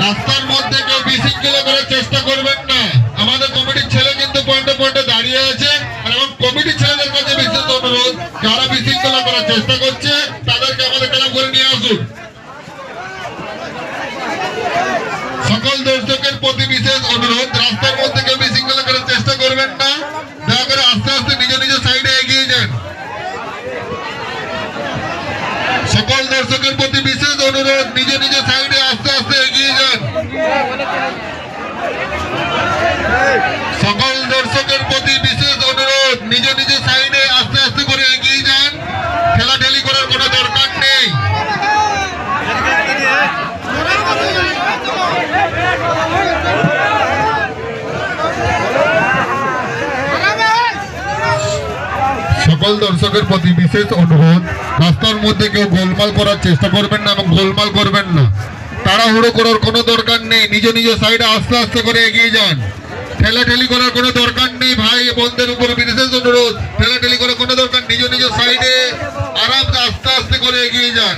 রাস্তার মধ্যে কেউ বিশৃঙ্খলা করার চেষ্টা করবেন না। আমাদের কমিটির ছেলে কিন্তু পয়েন্টে পয়েন্টে দাঁড়িয়ে আছে, আর এখন কমিটির ছেলেদের কাছে বিশেষ অনুরোধ, যারা বিশৃঙ্খলা করার চেষ্টা করছে তাদেরকে আমাদের ক্লাব করে নিয়ে আসুন। সকল দর্শকের প্রতি বিশেষ অনুরোধ, রাস্তার মধ্যে কেউ বিশৃঙ্খলা করার চেষ্টা করবেন না। দয়া করে আস্তে আস্তে নিজ নিজ সাইডে এগিয়ে যান। সকল দর্শকের প্রতি বিশেষ অনুরোধ, নিজ নিজ সাইডে আস্তে আস্তে এগিয়ে যান। সকল দর্শকের প্রতি বিশেষ অনুরোধ, নিজ নিজ সাইডে আস্তে আস্তে করে এগিয়ে যান। ঠেলাঠেলি করার কোনো দরকার নেই। সকল দর্শকের প্রতি বিশেষ অনুরোধ, রাস্তার মধ্যে কেউ গোলমাল করার চেষ্টা করবেন না এবং গোলমাল করবেন না। তাড়াহুড়ো করার কোনো দরকার নেই, নিজ নিজ সাইডে আস্তে আস্তে করে এগিয়ে যান। ঠেলাঠেলি করার কোনো দরকার নেই, ভাই বোনদের উপর বিশেষ অনুরোধ, ঠেলাঠেলি করার কোনো দরকার, নিজ নিজ সাইডে আরামসে আস্তে আস্তে করে এগিয়ে যান।